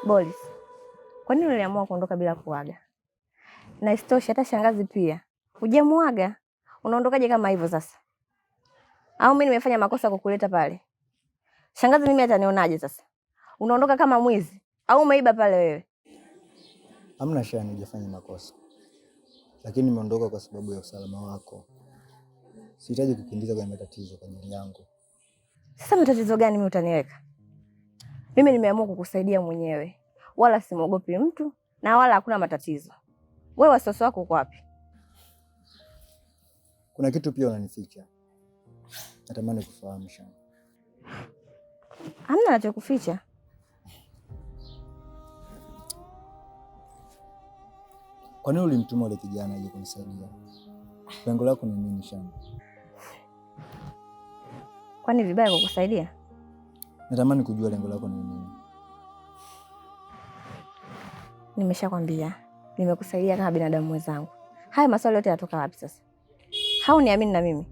Boris, kwa nini uliamua kuondoka bila kuaga? Na isitoshe hata shangazi pia hujamuaga. Unaondokaje kama hivyo sasa? Au mimi nimefanya makosa kukuleta pale? Shangazi mimi atanionaje sasa? Unaondoka kama mwizi au umeiba pale wewe? Hamna shani, hujafanya makosa. Lakini nimeondoka kwa sababu ya usalama wako. Sihitaji kukimbiza kwenye matatizo kwa ajili yangu. Sasa matatizo gani mimi utaniweka? Mimi nimeamua kukusaidia mwenyewe. Wala simwogopi mtu na wala hakuna matatizo. Wewe wasiwasi wako uko wapi? Kuna kitu pia unanificha. Natamani kufahamu Shani. Hamna nachokuficha. Kwa nini ulimtuma yule kijana aje kunisaidia? Lengo lako ni nini Shani? Kwani vibaya kukusaidia? Natamani kujua lengo lako ni nini. Nimeshakwambia, nimekusaidia kama binadamu mwenzangu. Haya maswali yote yanatoka wapi sasa? Hauniamini na mimi?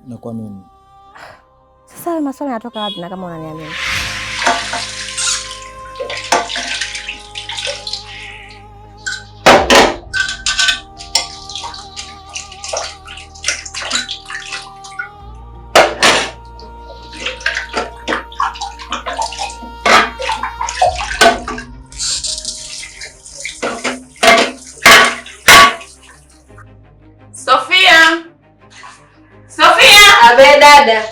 Nakuamini. Sasa haya maswali yanatoka wapi na kama unaniamini? Abe dada.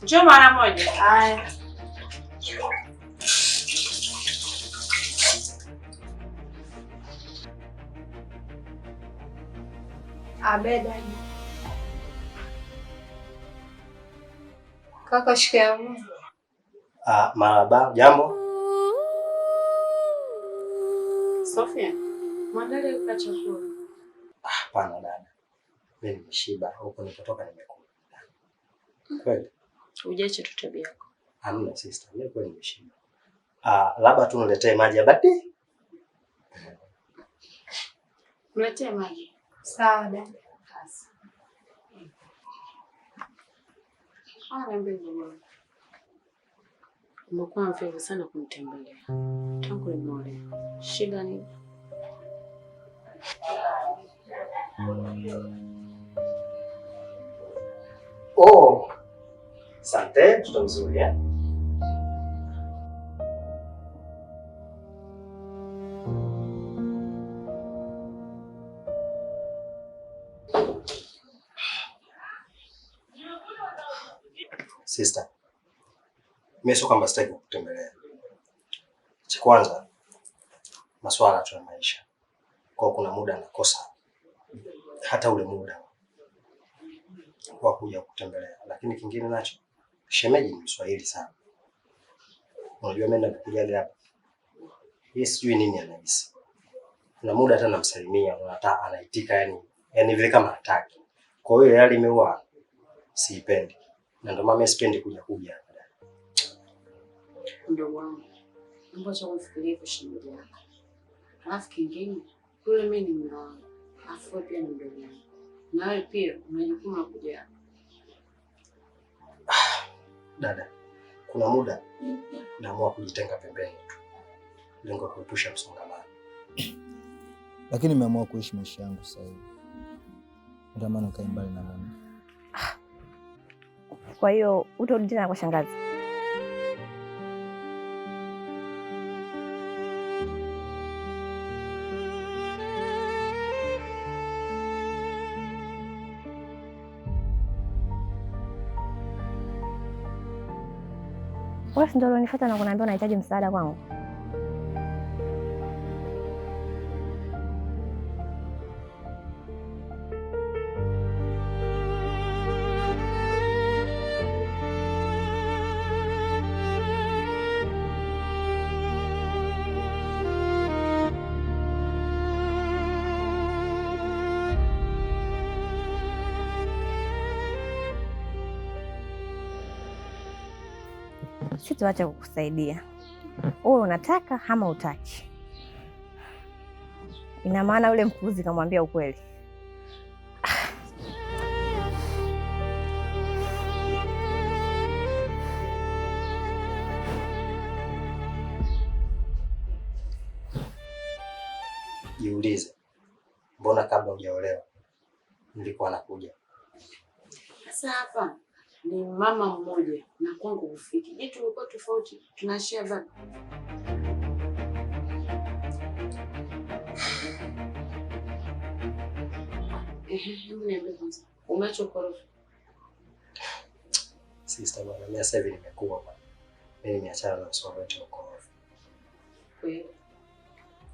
Njoo mara moja. Haya. Abe dada. Kaka shikamoo. Marahaba, jambo. Sofia, mwandalie kwa chakula. Hapana dada. Mimi nimeshiba, huko nilipotoka nimekula. Kweli? Ujache tu tabia yako. Hamna sister, mimi kweli nimeshiba. Labda tu niletee maji ya bati. Mletee maji. Sawa dada. Mbona umekuwa mvivu sana kunitembelea tangu nimeolewa. Shida ni Oh. Asante, mtoto mzuri eh? Sister, mimi sio kwamba sitaki kukutembelea. Cha kwanza, masuala tu ya maisha. Kwa kuna muda nakosa hata ule muda wa kuja kutembelea. Lakini kingine nacho, shemeji ni Mswahili sana. Unajua mimi nakuja hapa. Yeye sijui nini anahisi. Kuna muda hata namsalimia, hata anaitika yani vile kama hataki. Kwa hiyo hali imeua siipendi. Na ndio mama sipendi kuja hapa. Ndio wangu. Ngoja ufikirie kwa shemeji yako. Alafu kingine, yule mimi ni mume wangu. Afu pia ni ndugu yangu. Na wewe pia una jukumu la kuja hapa. Dada, kuna muda naamua kujitenga pembeni tu. Lengo kuepusha msongamano. Lakini nimeamua kuishi maisha yangu sasa hivi. Natamani ukae mbali na mimi. Kwa hiyo utarudi tena kwa shangazi? Wewe ndio ulinifuata na kuniambia unahitaji msaada kwangu? sitoacha kukusaidia. Wewe unataka ama utaki? Ina maana yule mpuzi kamwambia ukweli. Jiulize, mbona kabla hujaolewa nilikuwa nakuja? Sasa hapa ni mama mmoja na kwangu kufiki. Je, tulikuwa tofauti? Tunashare baba. Hebu niambie kwanza. Umeacha ukorofi? Sister bwana, mimi sasa hivi nimekuwa bwana. Mimi nimeachana na masuala yote ya ukorofi. Kweli.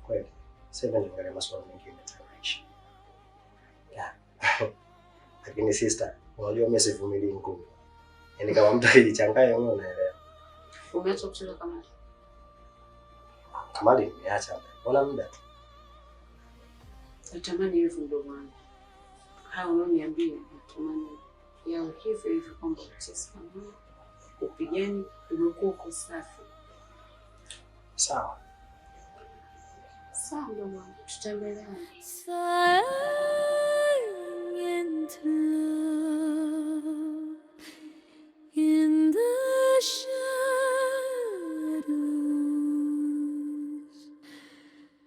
Kweli. Sasa hivi ndio masuala mengine tunaishi. Lakini sister, unajua mimi sivumilii ngumu. Yaani kama mtu alijichanganya wewe unaelewa. Umeacha kucheza Kamali? Kamali nimeacha. Mbona muda tu? Natamani hivyo ndio wangu. Hao unaniambia natamani yao hivyo hivyo kwamba ucheze Kamali. Upigani umekuwa uko safi. Sawa. Sawa ndio wangu. Tutembeleane. In the shadows,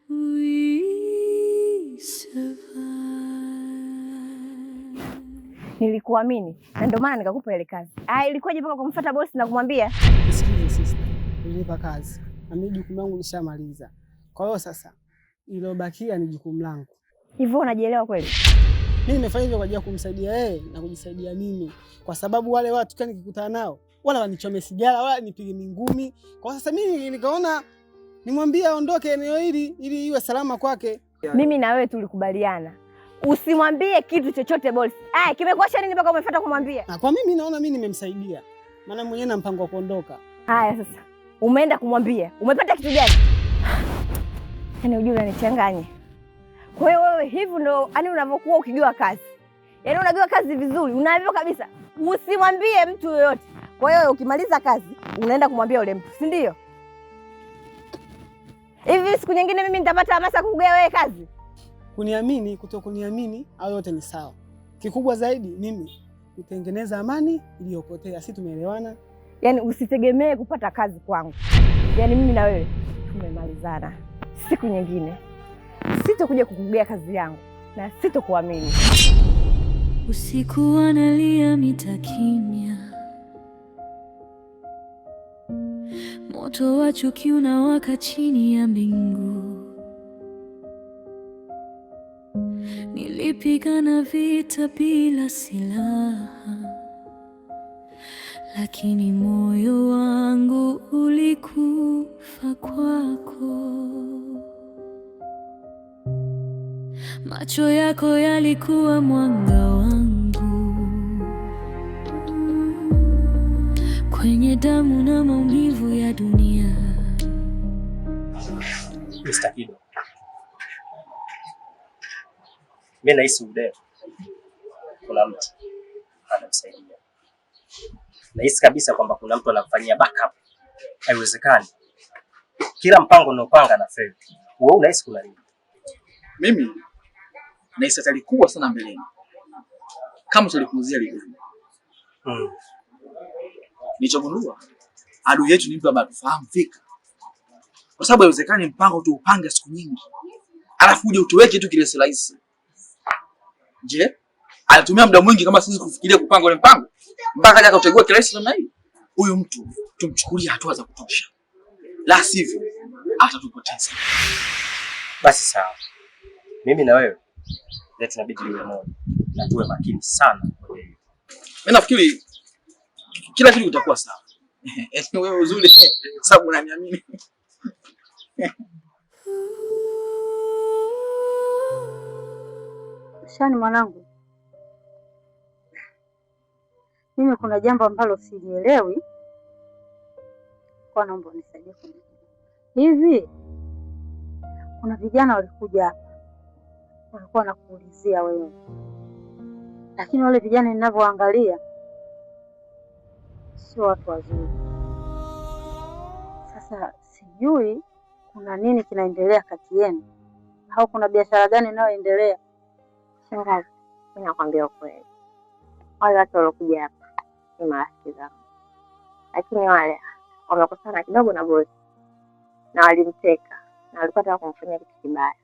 we survive. Nilikuamini na ndio maana nikakupa ile kazi. Ilikuwaje mpaka kumfuata boss na kumwambia? Sikize sister, nilipa kazi na mimi jukumu langu nishamaliza. Kwa hiyo sasa iliyobakia ni jukumu langu. Hivyo unajielewa kweli? Mimi nimefanya hivyo kwa ajili ya kumsaidia yeye na kujisaidia mimi, kwa sababu wale watu kani nikikutana nao wala wanichome sigara wala nipige mingumi. Kwa sasa mimi nikaona nimwambie aondoke eneo hili ili iwe salama kwake. Mimi na wewe tulikubaliana usimwambie kitu chochote boss. Kimekuacha nini mpaka umefuata kumwambia? Na kwa mimi naona mimi nimemsaidia, maana mwenyewe na mpango wa kuondoka. Haya sasa, umeenda kumwambia, umepata kitu gani? Yaani unajua unanichanganya. Kwa hiyo wewe hivi ndio yani unavyokuwa ukigawa kazi. Yaani unagawa kazi vizuri, unaambiwa kabisa usimwambie mtu yoyote. Kwa hiyo ukimaliza kazi, unaenda kumwambia yule mtu, si ndio? Hivi siku nyingine mimi nitapata hamasa kukugawa wewe kazi? Kuniamini, kutokuniamini, au yote ni sawa. Kikubwa zaidi mimi kutengeneza amani iliyopotea. Sisi tumeelewana? Yaani usitegemee kupata kazi kwangu. Yaani mimi na wewe tumemalizana. Siku nyingine sitokuja kukugea kazi yangu na sitokuamini. Usiku analia mita kimya, moto wa chuki unawaka chini ya mbingu. Nilipigana vita bila silaha, lakini moyo wangu ulikufa kwako. Macho yako yalikuwa mwanga wangu kwenye damu na maumivu ya dunia. Mr. Kido, mimi nahisi Ude kuna mtu anamsaidia. Nahisi kabisa kwamba kuna mtu anamfanyia backup. Haiwezekani. Kila mpango unaopanga na fail. Wewe unahisi kuna nini? Mimi nahisi hatari kubwa sana mbeleni. Kama tulipuzia lile. Nilichogundua adui yetu ni mtu ambaye tufahamu fika. Kwa sababu haiwezekani mpango tu upange siku nyingi, alafu uje utuweke tu kile rahisi. Je, anatumia muda mwingi kama sisi kufikiria kupanga ule mpango mpaka aje akautegua kile rahisi namna hii? Huyu mtu tumchukulie hatua za kutosha, la sivyo atatupoteza. Basi sawa. Mimi na wewe leo tunabidi tuwe moja na tuwe makini sana kwa hiyo. Mimi nafikiri kila kitu kitakuwa sawa. Wewe uzuri sababu unaniamini. Shani mwanangu, mimi kuna jambo ambalo sielewi, kwa naomba unisaidie. Hivi kuna vijana walikuja hapa walikuwa wanakuulizia wewe, lakini wale vijana ninavyoangalia sio watu wazuri. Sasa sijui kuna nini kinaendelea kati yenu au kuna biashara gani inayoendelea? Shangazi, mimi nakwambia ukweli, wale watu waliokuja hapa ni marafiki zangu, lakini wale wamekosana kidogo na bosi na walimteka na walikuwa wanataka kumfanyia kitu kibaya.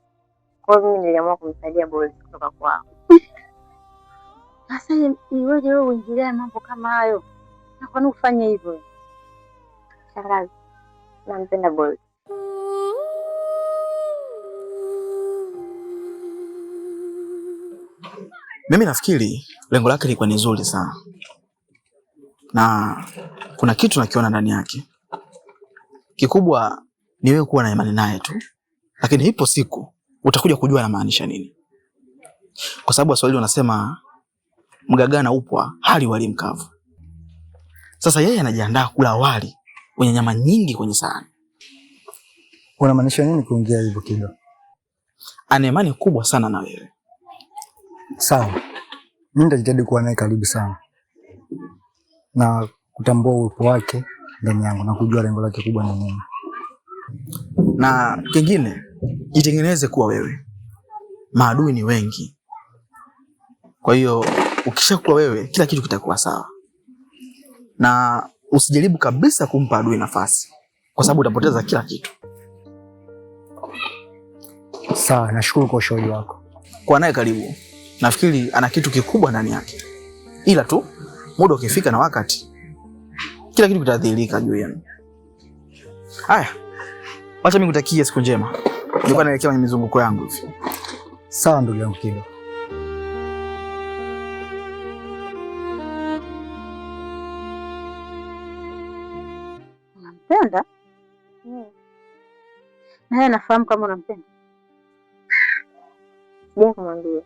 Kwa hiyo mimi niliamua kumsaidia bosi kutoka kwao. Sasa iweje wewe uingilie mambo kama hayo? Na kwa nini ufanye hivyo? Shangazi, nampenda bosi. Mimi nafikiri lengo lake lilikuwa ni zuri sana, na kuna kitu nakiona ndani yake. Kikubwa ni wewe kuwa na imani naye tu, lakini ipo siku utakuja kujua anamaanisha nini, kwa sababu Waswahili wanasema mgagana upwa hali wali mkavu. Sasa yeye anajiandaa kula wali wenye nyama nyingi kwenye sahani. Unamaanisha nini kuongea hivyo Kido? Ana imani kubwa sana na wewe. Sawa, mimi nitajitahidi kuwa naye karibu sana na kutambua uwepo wake ndani yangu na kujua lengo lake kubwa ni nini. Na kingine, jitengeneze kuwa wewe. Maadui ni wengi, kwa hiyo ukishakuwa wewe kila kitu kitakuwa sawa, na usijaribu kabisa kumpa adui nafasi, kwa sababu utapoteza kila kitu. Sawa, nashukuru kwa ushauri wako. Kwa naye karibu, nafikiri ana kitu kikubwa ndani yake, ila tu muda ukifika na wakati kila kitu kitadhihirika juu yenu. Haya, wacha mimi nikutakie siku njema. Nilikuwa naelekea kwenye mizunguko yangu hivi. Sawa ndugu yangu Kido. Unampenda? Na yeye anafahamu kama unampenda? Sija kumwambia.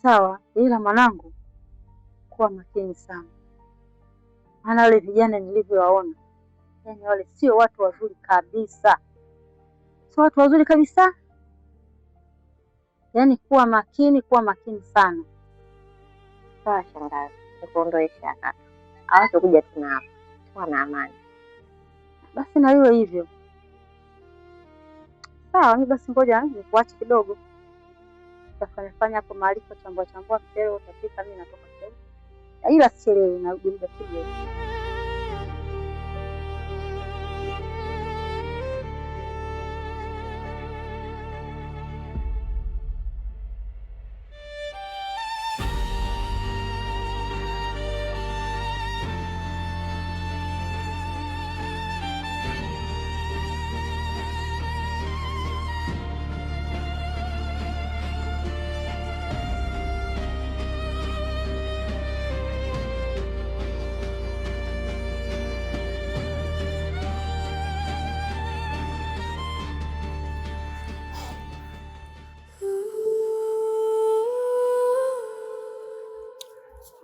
Sawa, ila mwanangu, kuwa makini sana, maana wale vijana nilivyowaona, yani wale sio watu wazuri kabisa, sio watu wazuri kabisa. Yani kuwa makini sana. Sawa shangazi, nikuondoe shaka. Hawatakuja tena hapa, kuwa na amani. Basi na iwe hivyo. Sawa, mimi basi ngoja nikuache kidogo. Utafanya hapo mahali kwa chambua mchele utapika, mimi natoka kidogo. Ila sichelewi, narudi muda kidogo.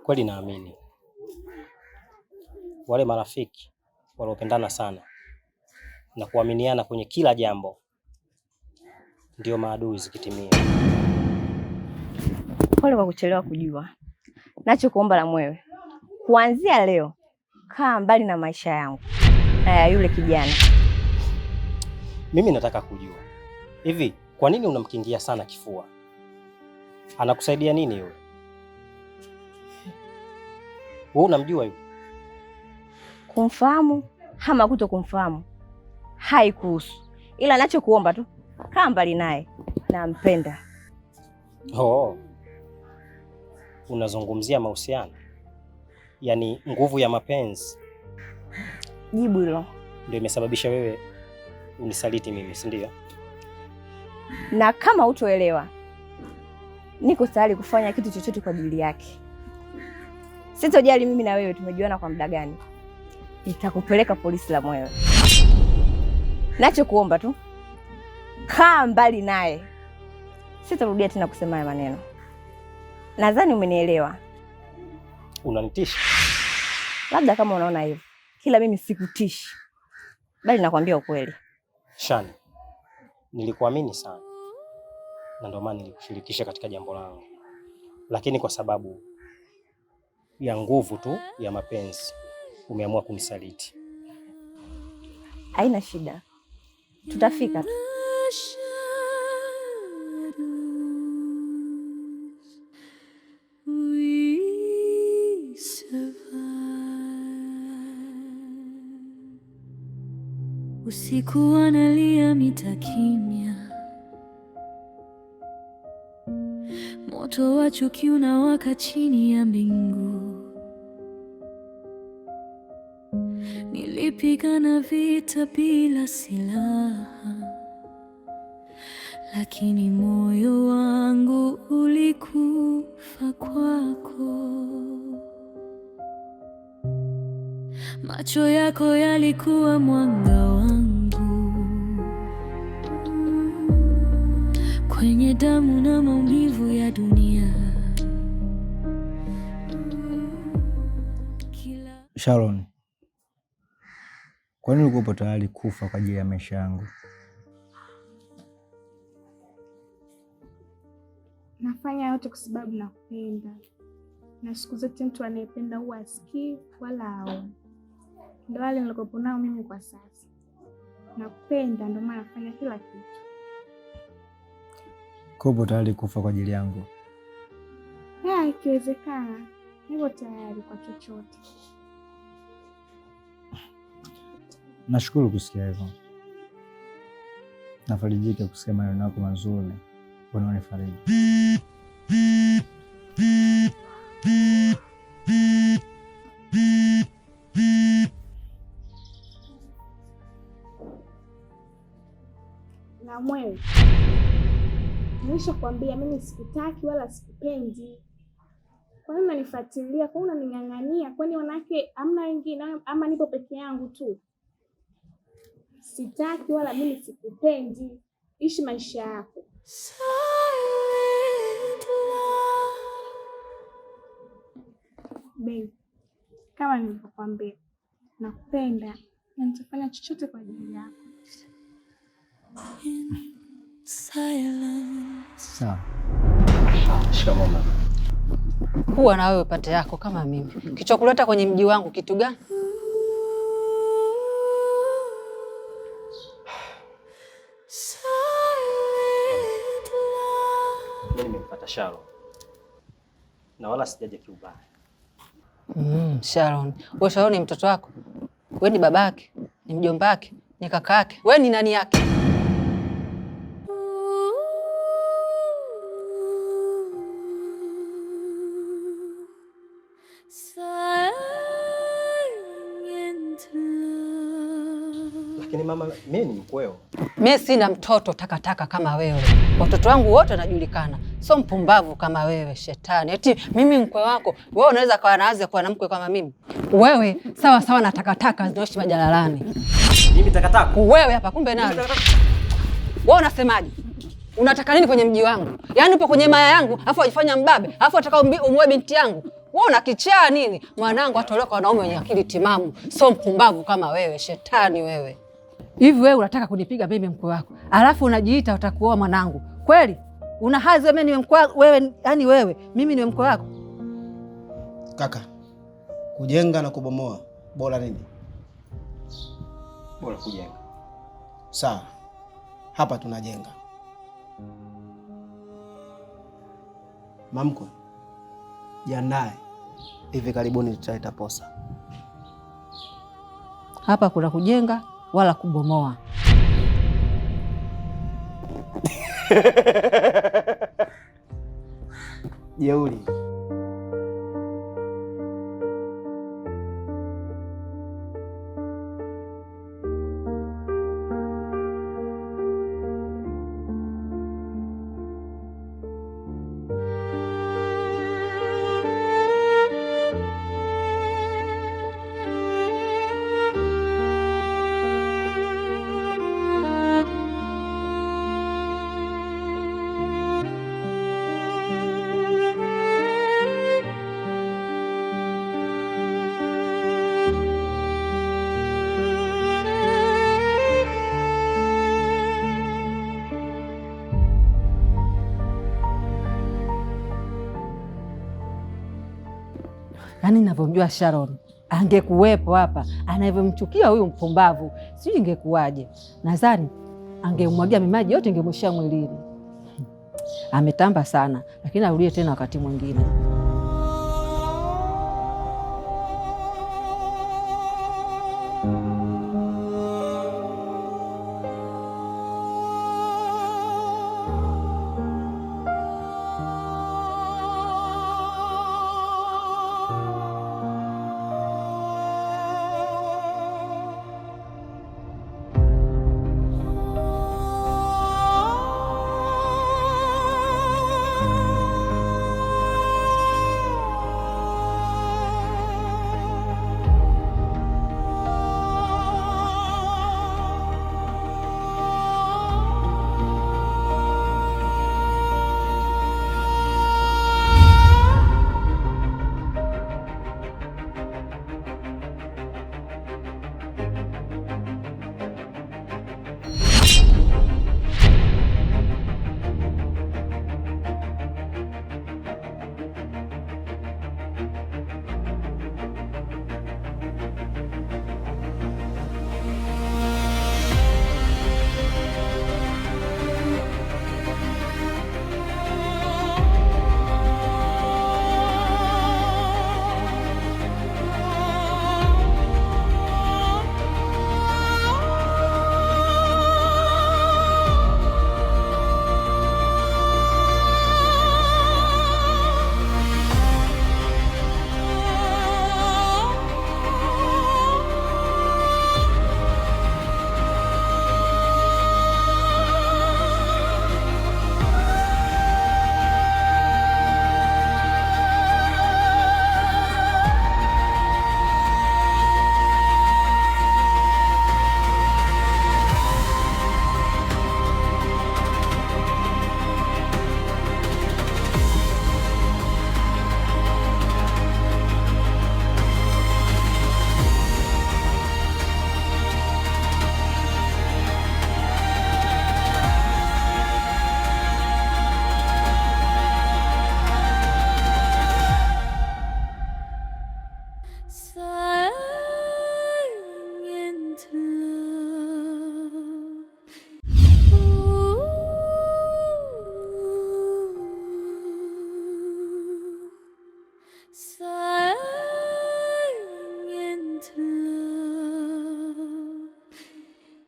Kweli naamini wale marafiki waliopendana sana na kuaminiana kwenye kila jambo ndio maadui zikitimia. Pole kwa kuchelewa kujua. Nachokuomba la mwewe, kuanzia leo kaa mbali na maisha yangu na ya yule kijana. Mimi nataka kujua hivi, kwa nini unamkingia sana kifua? Anakusaidia nini yule? Wewe unamjua yule? Kumfahamu ama kuto kumfahamu haikuhusu, ila nachokuomba tu kaa mbali naye, nampenda. Oh, unazungumzia mahusiano, yaani nguvu ya mapenzi? Jibu hilo ndio imesababisha wewe unisaliti mimi, si ndio? Na kama utoelewa, niko tayari kufanya kitu chochote kwa ajili yake. Sitojali mimi na wewe tumejuana kwa muda gani. Nitakupeleka polisi la mwewe. Nachokuomba tu kaa mbali naye. Sitarudia tena kusema haya maneno. Nadhani umenielewa. Unanitisha? Labda kama unaona hivyo. Kila mimi sikutishi, bali nakwambia ukweli. Shani, nilikuamini sana na ndio maana nilikushirikisha katika jambo langu, lakini kwa sababu ya nguvu tu ya mapenzi umeamua kunisaliti. Haina shida, tutafika tu. Usiku wanalia mita kimya, moto wa chuki unawaka chini ya mbingu. Nilipigana vita bila silaha, lakini moyo wangu ulikufa kwako. Macho yako yalikuwa mwanga wangu, kwenye damu na maumivu ya dunia. Sharon, kwa nini uko tayari kufa kwa ajili ya maisha yangu? Nafanya yote kwa sababu nakupenda, na siku zote mtu anayependa huwa asikii wala haoni. Ndio wale nilikopo nao mimi kwa sasa. Nakupenda, ndio maana nafanya kila kitu. Uko tayari kufa kwa ajili yangu? Ikiwezekana, niko tayari kwa chochote. Nashukuru kusikia hivyo. Nafarijika kusikia maneno yako mazuri unaonifariji. Na mwewe, nilishakwambia mimi sikutaki wala sikupendi. Kwa nini unanifuatilia? Kwa nini unaning'ang'ania? Kwani wanawake hamna wengine ama nipo peke yangu tu? Sitaki wala mimi sikupendi. Ishi maisha yako. Babe, kama nilivyokuambia, nakupenda na nitafanya chochote kwa ajili yako. Sawa. Shikamoo mama. Kuwa na wewe pate yako kama mimi. Kichokuleta kwenye mji wangu kitu gani? Mimi nimempata Sharon na wala sijaje kiubaya. Sharon. Wewe Sharon ni mtoto wako? Wewe ni babake? Ni mjomba wake? Ni kaka yake? Wewe ni nani yake? Lakini mama, mimi ni mkweo. Mimi sina mtoto takataka kama wewe. Watoto wangu wote wanajulikana. Sio mpumbavu kama wewe, shetani. Eti mimi mkwe wako. Wewe unaweza kawa naaze kuwa na mkwe kama mimi? Wewe sawa sawa na takataka zinaoishi majalalani. Mimi takataka? Wewe hapa kumbe nani? Wewe unasemaje? Unataka nini kwenye mji wangu? Yaani upo kwenye maya yangu, afu wajifanya mbabe, afu unataka umwoe binti yangu. Wewe unakichaa nini? Mwanangu atolewa kwa wanaume wenye akili timamu. Sio mpumbavu kama wewe, shetani wewe. Hivi wewe unataka kunipiga mimi mkwe wako, alafu unajiita utakuoa mwanangu? Kweli? Una hazi mimi ni mkwe wewe, yani wewe, mimi ni mkwe wako? Kaka, kujenga na kubomoa bora nini? Bora kujenga. Sawa. Hapa tunajenga. Mamko, jiandae. Hivi karibuni tutaleta posa. Hapa kuna kujenga wala kubomoa. Jeuri. navyomjua Sharon angekuwepo hapa, anavyomchukia huyu mpumbavu, sijui ingekuwaje. Nadhani angemwagia mimaji yote, ingemwishia mwilini. Ametamba sana, lakini arudie tena wakati mwingine.